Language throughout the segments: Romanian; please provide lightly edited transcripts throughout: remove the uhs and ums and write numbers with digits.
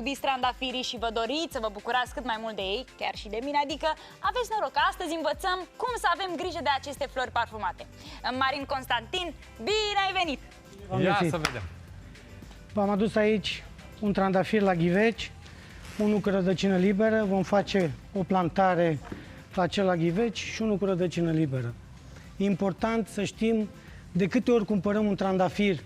iubiți trandafirii și vă doriți să vă bucurați cât mai mult de ei, chiar și de mine, adică aveți noroc că astăzi învățăm cum să avem grijă de aceste flori parfumate. Marin Constantin, bine ai venit! Ia să vedem. V-am adus aici un trandafir la ghiveci, unul cu rădăcină liberă. Vom face o plantare la acel la ghiveci și unul cu rădăcină liberă. E important să știm de câte ori cumpărăm un trandafir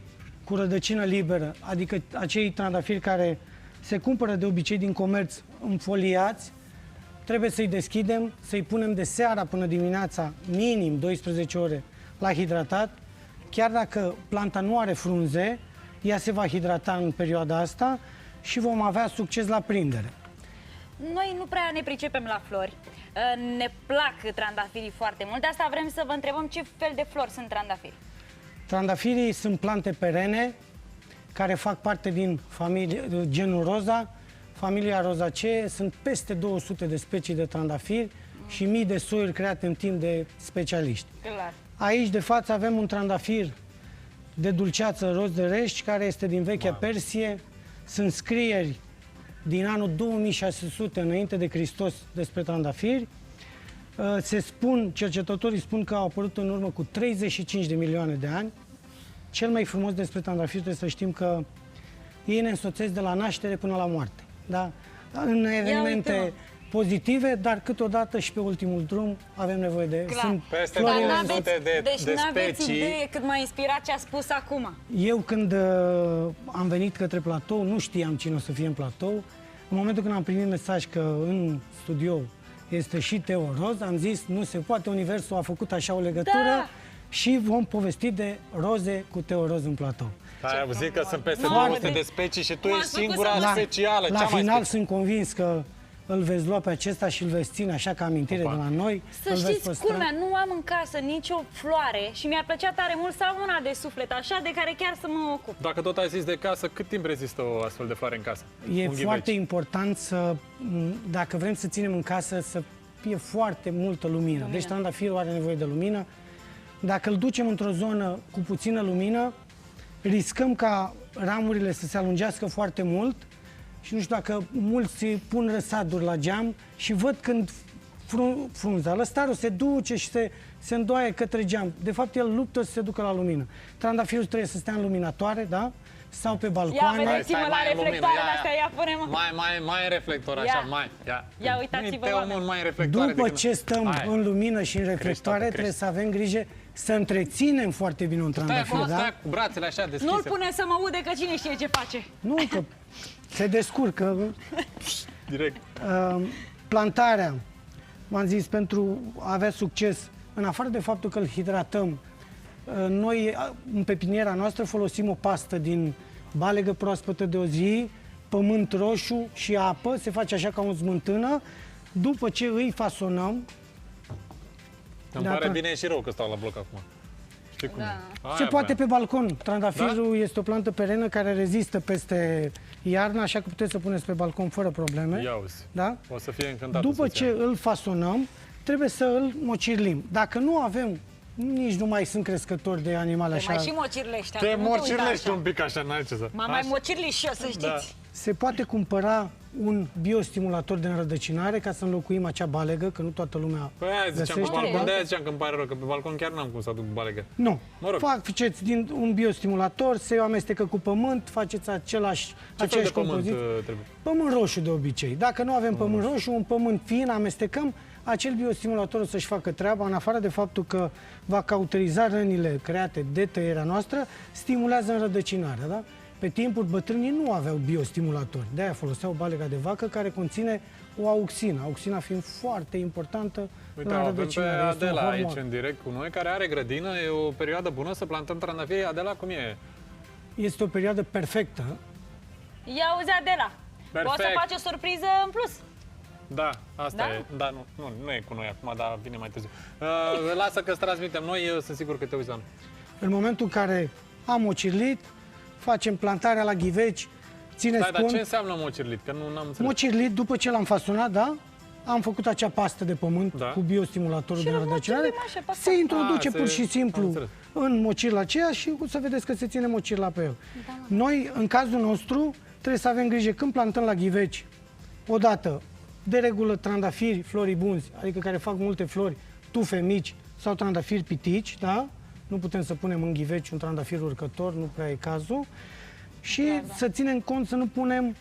cu rădăcină liberă, adică acei trandafiri care se cumpără de obicei din comerț înfoliați, trebuie să-i deschidem, să-i punem de seara până dimineața, minim 12 ore, la hidratat. Chiar dacă planta nu are frunze, ea se va hidrata în perioada asta și vom avea succes la prindere. Noi nu prea ne pricepem la flori, ne plac trandafirii foarte mult, de asta vrem să vă întrebăm ce fel de flori sunt trandafiri. Trandafirii sunt plante perene care fac parte din genul Roza, familia Rozacee. Sunt peste 200 de specii de trandafiri și mii de soiuri create în timp de specialiști. Clar. Aici, de față, avem un trandafir de dulceață roz de rești, care este din vechea Persie. Sunt scrieri din anul 2600 înainte de Hristos despre trandafiri. Cercetătorii spun că au apărut în urmă cu 35 de milioane de ani. Cel mai frumos despre trandafiri trebuie să știm că ei ne însoțesc de la naștere până la moarte. Da? În evenimente pozitive, dar câteodată și pe ultimul drum avem nevoie de... Sunt peste 200 de n-aveți idee cât m-a inspirat ce a spus acum. Eu când am venit către platou, nu știam cine o să fie în platou. În momentul când am primit mesaj că în studio este și Teo Roz, am zis, nu se poate, universul a făcut așa o legătură și vom povesti de roze cu Teo Roz în platou. Ai auzit că sunt peste 200 de specii și tu ești singura specială. La final sunt convins că îl veți lua pe acesta și îl veți ține așa ca amintire de la noi. Să știți, culmea, nu am în casă nicio floare și mi-ar plăcea tare mult să am una de suflet, așa, de care chiar să mă ocup. Dacă tot ai zis de casă, cât timp rezistă o astfel de floare în casă? E foarte important să, dacă vrem să ținem în casă, să fie foarte multă lumină. Deci trandafirul are nevoie de lumină. Dacă îl ducem într-o zonă cu puțină lumină, riscăm ca ramurile să se alungească foarte mult și nu știu dacă mulți pun răsaduri la geam și văd când frunza, lăstarul se duce și se îndoaie către geam. De fapt, el luptă să se ducă la lumină. Trandafirul trebuie să stea în luminatoare, da? Sau pe balcoane. Ia, vedeți-mă la reflectoarele astea, ia pune-mă. Mai în reflector, așa, mai. Ia uitați-vă, oameni. Mai în reflectoare. După ce stăm în lumină și în reflectoare, trebuie să avem grijă să întreținem foarte bine un trandafir, da? Stai cu brațele așa deschise. Nu-l pune să mă aude, că cine știe ce face. Nu, că se descurcă. Direct. Plantarea, v-am zis, pentru a avea succes, în afară de faptul că îl hidratăm, noi în pepiniera noastră folosim o pastă din balegă proaspătă de o zi, pământ roșu și apă, se face așa ca o smântână. După ce îi fasonăm... Îmi pare bine și rău că stau la bloc acum. Știi cum? Se poate pe balcon. Trandafirul este o plantă perenă care rezistă peste iarnă, așa că puteți să puneți pe balcon fără probleme. Ia uzi. Da? O să fie încântat. După ce îl fasonăm, trebuie să îl mocirlim. Dacă nu avem, nici nu mai sunt crescători de animale așa. Mai și mocirlești. Te mocirlești un pic așa, n-ai ce să... Mai mocirli și eu, să știți. Se poate cumpăra un biostimulator de înrădăcinare ca să înlocuim acea balegă, că nu toată lumea ziceam pe balcon, de-aia ziceam că îmi pare rău, că pe balcon chiar n-am cum să aduc balegă. Nu. Faceți din un biostimulator, se amestecă cu pământ, faceți aceeași compoziție. Pământ roșu de obicei. Dacă nu avem pământ roșu, un pământ fin, amestecăm, acel biostimulator o să-și facă treaba, în afară de faptul că va cauteriza rănile create de tăierea noastră, stimulează înrădăcinarea, da? Pe timpuri bătrânii nu aveau biostimulatori, de-aia foloseau balega de vacă care conține o auxină, auxina fiind foarte importantă în înrădăcinare. Uite, avem pe Adela aici în direct cu noi, care are grădină, e o perioadă bună să plantăm trandafiri. Adela, cum e? Este o perioadă perfectă. Ia auzi, Adela, poți să faci o surpriză în plus. Da, asta e. Da, nu e cu noi acum, dar vine mai târziu. Lasă că îți transmitem noi, eu sunt sigur că te uiți la noi. În momentul în care am mocirlit, facem plantarea la ghiveci, țineți cont. Dar ce înseamnă mocirlit? Că nu am înțeles. Mocirlit, după ce l-am fasonat, da? Am făcut acea pastă de pământ cu biostimulatorul de înrădăcinare. Se introduce pur și simplu în mocirla aceea și o să vedeți că se ține mocirla pe el. Noi, în cazul nostru, trebuie să avem grijă când plantăm la ghiveci, odată, de regulă trandafiri floribunzi, adică care fac multe flori, tufe mici sau trandafiri pitici, da? Nu putem să punem în ghiveci un trandafir urcător, nu prea e cazul. Și să ținem cont să nu punem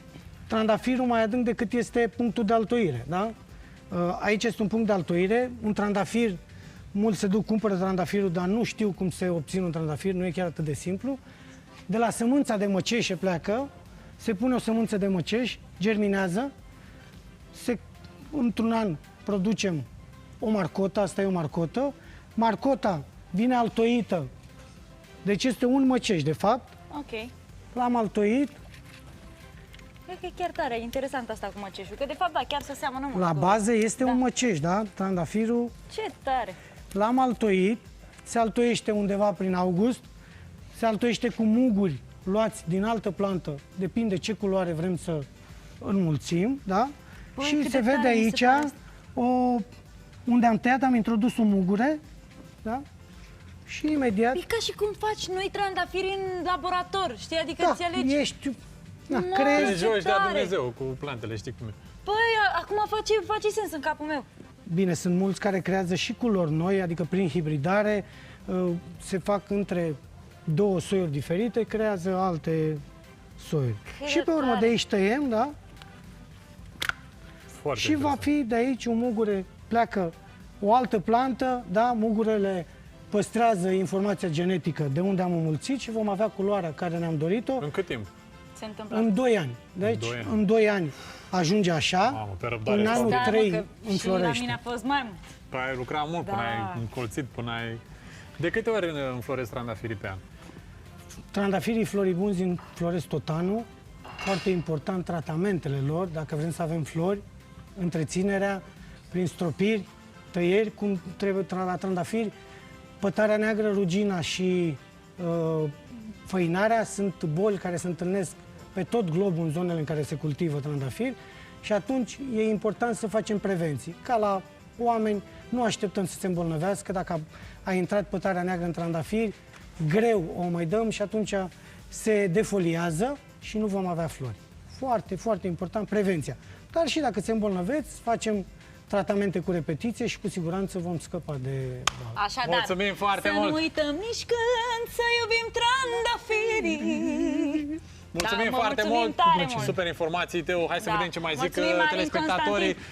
trandafirul mai adânc decât este punctul de altoire, da? Aici este un punct de altoire, un trandafir, mulți se duc, cumpără trandafirul, dar nu știu cum se obține un trandafir, nu e chiar atât de simplu. De la sămânța de măceșe pleacă, se pune o sămânță de măceș, germinează, într-un an producem o marcotă, asta e o marcotă. Marcota vine altoită, deci este un măceș, de fapt. Ok. L-am altoit. Cred că e chiar tare, interesant asta cu măceșul, că de fapt da, chiar se seamănă mult. La bază este un măceș, da? Trandafirul. Ce tare! L-am altoit, se altoiește undeva prin august, se altoiește cu muguri luați din altă plantă, depinde ce culoare vrem să înmulțim, da? Băi, Și cât se de tare vede mi se aici, pare asta. unde am tăiat, am introdus o mugure, da? Și imediat, E ca și cum faci noi trandafiri în laborator, știi? Adică da, îți alegi... ești, da, Mamă, crezi. Te joci de-a tare! Dumnezeu cu plantele, știi cum e. Păi, acum face sens în capul meu. Bine, sunt mulți care creează și culori noi, adică prin hibridare, se fac între două soiuri diferite, creează alte soiuri. Cât Și de pe urmă tare! de aici tăiem, da? Foarte Și va interesant. fi de aici un mugure, pleacă o altă plantă, da? Mugurele păstrează informația genetică de unde am înmulțit și vom avea culoarea care ne-am dorit-o În cât timp? Se întâmplă. în 2 ani. Deci, 2 ani. în 2 ani ajunge așa, Mamă, pe răbdare. în anul Da, mă, 3 că și la înflorește. mine a fost mai mult. Păi ai lucrat mult până Da. ai încolțit, până ai... De câte ori înfloresc trandafirii pe an? Trandafirii floribunzi înfloresc tot anul. Foarte important tratamentele lor, dacă vrem să avem flori, întreținerea prin stropiri, tăieri, cum trebuie la trandafiri. Pătarea neagră, rugina și făinarea sunt boli care se întâlnesc pe tot globul în zonele în care se cultivă trandafiri și atunci e important să facem prevenții. Ca la oameni, nu așteptăm să se îmbolnăvească, dacă a intrat pătarea neagră în trandafiri, greu o mai dăm și atunci se defoliază și nu vom avea flori. Foarte, foarte important, prevenția. Dar și dacă se îmbolnăveți, facem tratamente cu repetiție și cu siguranță vom scăpa de boală. Așadar, Mulțumim foarte să mult! nu uităm nici când să iubim trandafirii. Mulțumim Da, foarte mulțumim mult tare și mult. super informații, Teo. Hai să Da. vedem ce mai zic Mulțumim, Marin telespectatorii. Constantin.